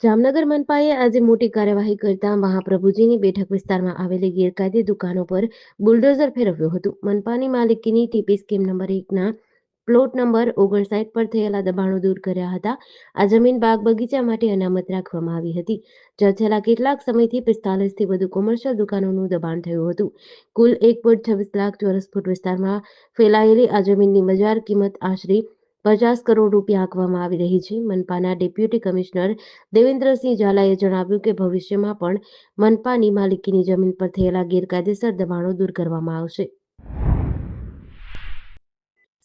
જામનગર મનપાએ આજે મોટી કાર્યવાહી કરતા મહાપ્રભુજીની બેઠક વિસ્તારમાં આવેલી ગેરકાયદે દુકાનો પર બુલડોઝર ફેરવ્યું હતું. મનપાની માલિકીની ટીપી સ્કીમ નંબર 1ના પ્લોટ નંબર 59 પર થયેલા દબાણો દૂર કર્યા હતા. આ જમીન બાગ બગીચા માટે અનામત રાખવામાં આવી હતી, જ્યાં છેલ્લા કેટલાક સમયથી 45થી વધુ કોમર્શિયલ દુકાનોનું દબાણ થયું હતું. કુલ 1.26 લાખ ચોરસ ફૂટ વિસ્તારમાં ફેલાયેલી આ જમીનની બજાર કિંમત આશરે 50 કરોડ રૂપિયા આંકવામાં આવી રહી છે. મનપાના ડેપ્યુટી કમિશનર દેવેન્દ્રસિંહ ઝાલાએ જણાવ્યું કે ભવિષ્યમાં પણ મનપાની માલિકીની જમીન પર થયેલા ગેરકાયદેસર દબાણો દૂર કરવામાં આવશે.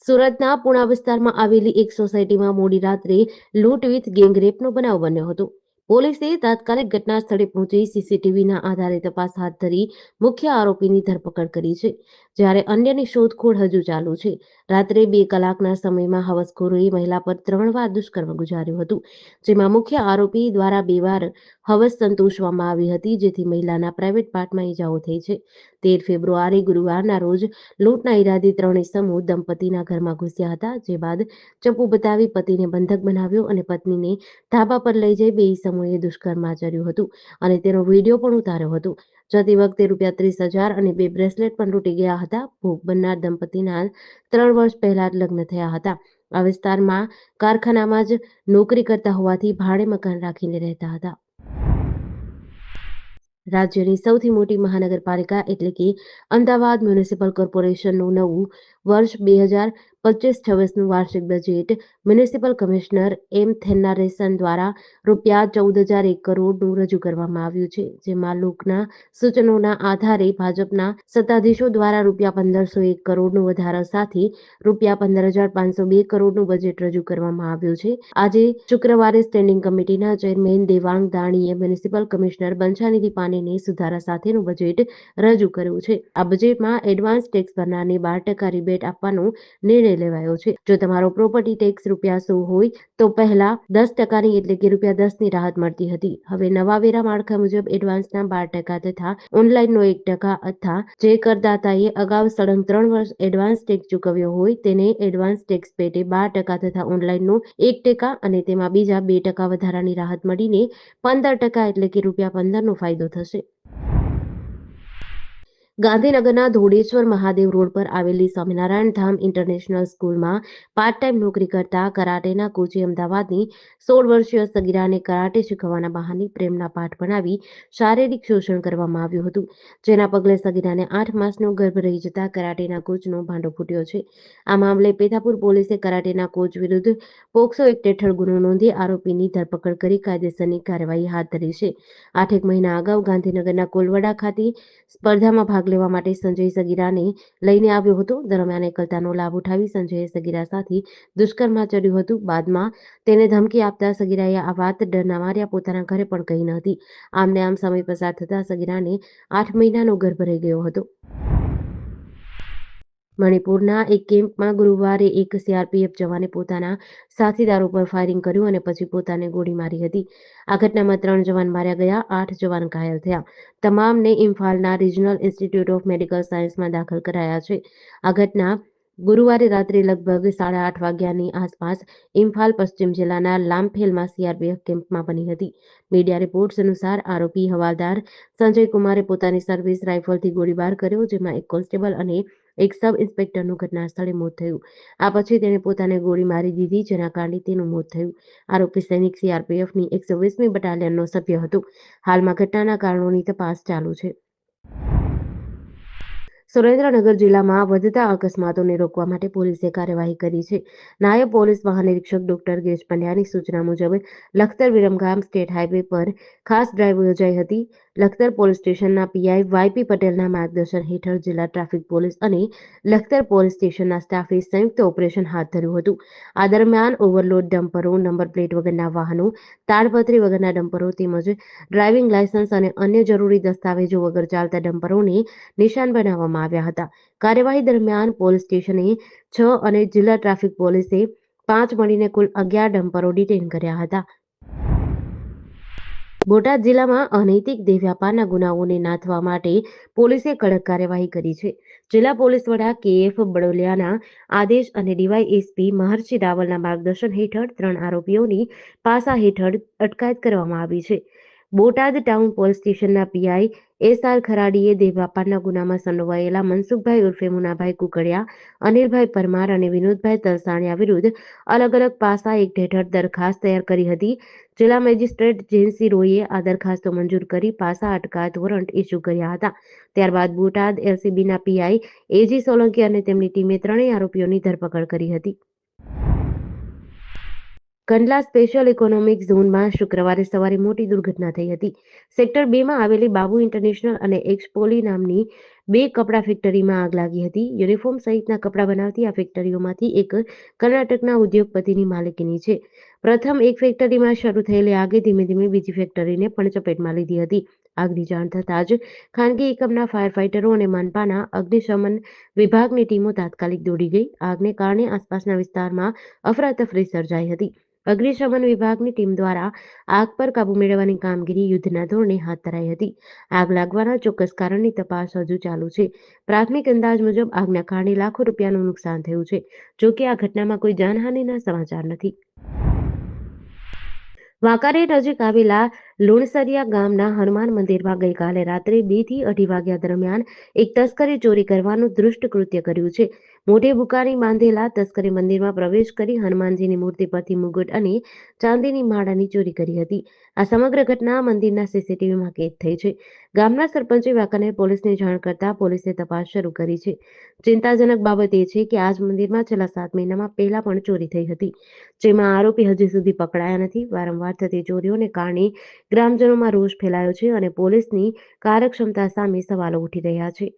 સુરતના પુણા વિસ્તારમાં આવેલી એક સોસાયટીમાં મોડી રાત્રે લૂંટ વિથ ગેંગરેપનો બનાવ બન્યો હતો. પોલીસે તાત્કાલિક ઘટના સ્થળે પહોંચી સીસીટીવીના આધારે તપાસ હાથ ધરી મુખ્ય આરોપીની ધરપકડ કરી છે, જ્યારે અન્યની શોધખોળ હજુ ચાલુ છે. રાત્રે 2 કલાકના સમયમાં હવસખોરોએ મહિલા પર 3 વાર દુષ્કર્મ ગુજાર્યું હતું, જેમાં મુખ્ય આરોપી દ્વારા 2 વાર હવસ સંતોષવામાં આવી હતી, જેથી મહિલાના પ્રાઇવેટ પાર્ટમાં ઈજાઓ થઈ છે. 13 ફેબ્રુઆરી ગુરુવારના રોજ લૂંટના ઈરાદે 3 ઇસમો દંપતીના ઘરમાં ઘૂસ્યા હતા, જે બાદ ચપ્પુ બતાવી પતિને બંધક બનાવ્યો અને પત્નીને ધાબા પર લઈ જઈ 2 ઇસમોએ દુષ્કર્મ આચર્યું હતું અને તેનો વિડીયો પણ ઉતાર્યો હતો. જતી વખતે ₹30,000 અને 2 બ્રેસલેટ પણ લૂંટી ગયા હતા. ભોગ બનનાર દંપતીના 3 વર્ષ પહેલા લગ્ન થયા હતા. આ વિસ્તારમાં કારખાનામાં જ નોકરી કરતા હોવાથી ભાડે મકાન રાખીને રહેતા હતા. રાજ્યની સૌથી મોટી મહાનગરપાલિકા એટલે કે અમદાવાદ મ્યુનિસિપલ કોર્પોરેશનનું નવું વર્ષ 2025-26નું વાર્ષિક બજેટ મ્યુનિસિપલ કમિશનર એમ થેન્નારેસન દ્વારા ₹14,001 કરોડનું રજૂ કરવામાં આવ્યું છે, જેમાં લોકના સૂચનોના આધારે ભાજપના સત્તાધીશો દ્વારા ₹1,501 કરોડનું વધારા સાથે ₹15,502 કરોડનું બજેટ રજૂ કરવામાં આવ્યું છે. આજે શુક્રવારે સ્ટેન્ડિંગ કમિટીના ચેરમેન દેવાંગ દાણીએ મ્યુનિસિપલ કમિશનર બંછાનિધિ પાનેને સુધારા સાથેનું બજેટ રજૂ કર્યું છે. આ બજેટમાં એડવાન્સ ટેક્સ ભરનારને 12% રિબેટ આપવાનો નિર્ણય લેવાયો છે. જો તમારો પ્રોપર્ટી ટેક્સ ₹100 હોય તો પહેલા 10%ની એટલે કે ₹10ની રાહત મળતી હતી. હવે નવા વેરા માળખા મુજબ એડવાન્સના 12% તથા ઓનલાઈનનો 1% તથા જે કરદાતાએ અગાઉ સળંગ 3 વર્ષ એડવાન્સ ટેક્સ ચૂકવ્યો હોય તેને એડવાન્સ ટેક્સ પેટે 12% તથા ઓનલાઈનનો 1% અને તેમાં બીજા 2% વધારાની રાહત મળીને 15% એટલે કે ₹15નો ફાયદો થશે. ગાંધીનગરના ધોળેશ્વર મહાદેવ રોડ પર આવેલી સ્વામિનારાયણ ધામ ઇન્ટરનેશનલ સ્કૂલમાં પાર્ટ ટાઈમ નોકરી કરતા કરાટેના કોચે અમદાવાદની 16 વર્ષીય સગીરાને કરાટે શીખવવાના બહાને પ્રેમના પાઠ ભણાવી શારીરિક શોષણ કરવામાં આવ્યું હતું, જેના પગલે સગીરાને 8 માસનો ગર્ભ રહી જતા કરાટેના કોચનો ભાંડો ફૂટ્યો છે. આ મામલે પેથાપુર પોલીસે કરાટેના કોચ વિરુદ્ધ પોક્સો એક્ટ હેઠળ ગુનો નોંધી આરોપીની ધરપકડ કરી કાયદેસરની કાર્યવાહી હાથ ધરી છે. 8 મહિના અગાઉ ગાંધીનગરના કોલવડા ખાતે સ્પર્ધામાં ભાગ લેવા માટે સંજય સગીરાને લઈને આવ્યો હતો. દરમિયાન એકલતાનો લાભ ઉઠાવી સંજયે સગીરા સાથે દુષ્કર્મ આચર્યું હતું. બાદમાં તેને ધમકી આપતા સગીરાએ આ વાત ડરના માર્યા પોતાના ઘરે પણ કહી ન હતી. આમને આમ સમય પસાર થતા સગીરાને 8 મહિનાનો ગર્ભ રહી ગયો હતો. મણિપુરના એક કેમ્પમાં ગુરુવારે એક સીઆરપીએફ જવાને પોતાના સાથીદારો પર ફાયરિંગ કર્યું અને પછી પોતાને ગોળી મારી હતી. આ ઘટનામાં 3 જવાન માર્યા ગયા, 8 જવાન ઘાયલ થયા. તમામને ઇમ્ફાલના રિજનલ ઇન્સ્ટિટ્યૂટ ઓફ મેડિકલ સાયન્સમાં દાખલ કરાયા છે. આ ઘટના ગુરુવારે રાત્રે લગભગ 8:30 વાગ્યાની આસપાસ ઇમ્ફાલ પશ્ચિમ જિલ્લાના લામફેલમાં સીઆરપીએફ કેમ્પમાં બની હતી. મીડિયા રિપોર્ટ્સ અનુસાર આરોપી હવાલદાર સંજય કુમારે પોતાની સર્વિસ રાઇફલથી ગોળીબાર કર્યો, જેમાં એક કોન્સ્ટેબલ અને એક સબ ઇન્સ્પેક્ટરનું ઘટના સ્થળે મોત થયું. આ પછી તેણે પોતાને ગોળી મારી દીધી, જેના કારણે તેનું મોત થયું. આરોપી સૈનિક સીઆરપીએફની 120મી બટાલિયનનો સભ્ય હતો. હાલમાં ઘટનાના કારણોની તપાસ ચાલુ છે. સુરેન્દ્રનગર જિલ્લામાં વધતા અકસ્માતોને રોકવા માટે પોલીસે કાર્યવાહી કરી છે. નાયબ પોલીસ મહાનિરીક્ષક ડોક્ટર ગિરીશ પંડ્યાની સૂચના મુજબ લખતર વિરમગામ સ્ટેટ હાઈવે પર ખાસ ડ્રાઈવ યોજાઈ હતી. લખતર પોલીસ સ્ટેશનના પીઆઈ વાયપી પટેલના માર્ગદર્શન હેઠળ જિલ્લા ટ્રાફિક પોલીસ અને લખતર પોલીસ સ્ટેશનના સ્ટાફે સંયુક્ત ઓપરેશન હાથ ધર્યું હતું. આ દરમિયાન ઓવરલોડ ડમ્પરો, નંબર પ્લેટ વગરના વાહનો, તાડપત્રી વગરના ડમ્પરો તેમજ ડ્રાઇવિંગ લાયસન્સ અને અન્ય જરૂરી દસ્તાવેજો વગર ચાલતા ડમ્પરોને નિશાન બનાવવામાં આવ્યા હતા. કાર્યવાહી દરમિયાન પોલીસ સ્ટેશને 6 અને જિલ્લા ટ્રાફિક પોલીસે 5 મળીને કુલ 11 ડમ્પરો ડિટેઇન કર્યા હતા. બોટાદ જિલ્લામાં અનૈતિક દેહ વ્યાપારના ગુનાઓને નાથવા માટે પોલીસે કડક કાર્યવાહી કરી છે. જિલ્લા પોલીસ વડા KF બડોલિયાના આદેશ અને ડીવાયએસપી મહર્ષિ રાવલના માર્ગદર્શન હેઠળ 3 આરોપીઓની પાસા હેઠળ અટકાયત કરવામાં આવી છે. બોટાદ ટાઉન પોલીસ સ્ટેશનના પીઆઈ SR ખરાડીએ દેહ વ્યાપારના ગુનામાં સંડોવાયેલા મનસુખભાઈ ઉર્ફે મુનાભાઈ કુકડિયા, અનિલભાઈ પરમાર અને વિનોદભાઈ તલસાણિયા વિરુદ્ધ અલગ અલગ પાસા એક્ટ હેઠળ દરખાસ્ત તૈયાર કરી હતી. જિલ્લા મેજિસ્ટ્રેટ જેનસી રોઈએ આ દરખાસ્તો મંજૂર કરી પાસા અટકાયત વોરંટ ઇસ્યુ કર્યા હતા. ત્યારબાદ બોટાદ LCBના પીઆઈ AG સોલંકી અને તેમની ટીમે ત્રણેય આરોપીઓની ધરપકડ કરી હતી. કંડલા સ્પેશિયલ ઇકોનોમિક ઝોનમાં શુક્રવારે સવારે મોટી દુર્ઘટના થઈ હતી. સેક્ટર 2માં આવેલી બાબુ ઇન્ટરનેશનલ અને એક્સપોલી નામની 2 કપડાં ફેક્ટરીમાં આગ લાગી હતી. યુનિફોર્મ સહિતના કપડાં બનાવતી આ ફેક્ટરીઓમાંથી એક કર્ણાટકના ઉદ્યોગપતિની માલિકીની છે. પ્રથમ એક ફેક્ટરીમાં શરૂ થયેલી આગે ધીમે ધીમે બીજી ફેક્ટરીને પણ ચપેટમાં લીધી હતી. આગની જાણ થતાં જ ખાનગી એકમના ફાયર ફાઇટરો અને મનપાના અગ્નિશમન વિભાગની ટીમો તાત્કાલિક દોડી ગઈ. આગને કારણે આસપાસના વિસ્તારમાં અફરાતફરી સર્જાઈ હતી. અગ્નિશમન વિભાગની ટીમ દ્વારા આગ પર કાબૂ મેળવવાની કામગીરી યુદ્ધના ધોરણે હાથ ધરાઈ હતી. આગ લાગવાના ચોક્કસ કારણની તપાસ હજુ ચાલુ છે. પ્રાથમિક અંદાજ મુજબ આગના કારણે લાખો રૂપિયાનું નુકસાન થયું છે. જોકે આ ઘટનામાં કોઈ જાનહાનિના સમાચાર નથી. વાંકાનેર નજીક આવેલા લુણસરિયા ગામના હનુમાન મંદિરમાં ગઈકાલે રાત્રે 2 થી 2:30 વાગ્યા દરમિયાન એક તસ્કરે ચોરી કરવાનું દૃષ્ટ કૃત્ય કર્યું છે. મોઢે બુકાની બાંધેલા તસ્કરે મંદિરમાં પ્રવેશ કરી હનુમાનજીની મૂર્તિ પરથી મુગટ અને ચાંદીની માળાની ચોરી કરી હતી. આ સમગ્ર ઘટના મંદિરના સીસીટીવીમાં કેદ થઈ છે. ગામના સરપંચે વાંકાનેર પોલીસને જાણ કરતા પોલીસે તપાસ શરૂ કરી છે. ચિંતાજનક બાબત એ છે કે આ જ મંદિરમાં છેલ્લા 7 મહિનામાં પહેલા પણ ચોરી થઈ હતી, જેમાં આરોપી હજી સુધી પકડાયા નથી. વારંવાર થતી ચોરીઓને કારણે ગ્રામજનોમાં રોષ ફેલાયો છે અને પોલીસની કાર્યક્ષમતા સામે સવાલો ઉઠી રહ્યા છે.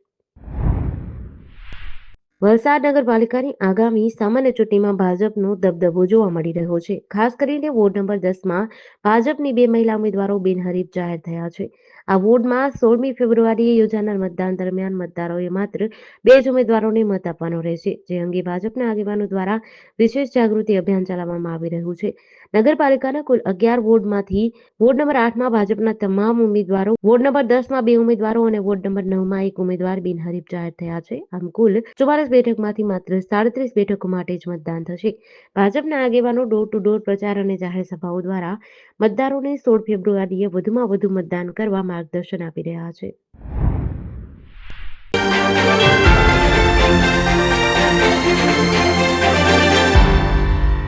વલસાડ નગરપાલિકાની આગામી સામાન્ય ચૂંટણીમાં ભાજપનો દબદબો જોવા મળી રહ્યો છે. ખાસ કરીને વોર્ડ નંબર 10માં ભાજપની 2 મહિલા ઉમેદવારો બિનહરીફ જાહેર થયા છે. આ વોર્ડમાં 16મી ફેબ્રુઆરીએ યોજાનાર મતદાન દરમિયાન મતદારોએ માત્ર 2 જ ઉમેદવારોને મત આપવાનો રહેશે, જે અંગે ભાજપના આગેવાનો દ્વારા વિશેષ જાગૃતિ અભિયાન ચલાવવામાં આવી રહ્યું છે. નગરપાલિકાના કુલ 11 વોર્ડમાંથી વોર્ડ નંબર 8માં ભાજપના તમામ ઉમેદવારો, વોર્ડ નંબર 10માં 2 ઉમેદવારો અને વોર્ડ નંબર 9માં 1 ઉમેદવાર બિનહરીફ જાહેર થયા છે. આમ કુલ 44 બેઠકમાંથી માત્ર 37 બેઠકો માટે જ મતદાન થશે. ભાજપના આગેવાનો ડોર ટુ ડોર પ્રચાર અને જાહેર સભાઓ દ્વારા મતદારોને 16 ફેબ્રુઆરીએ વધુમાં વધુ મતદાન કરવા માર્ગદર્શન આપી રહ્યા છે.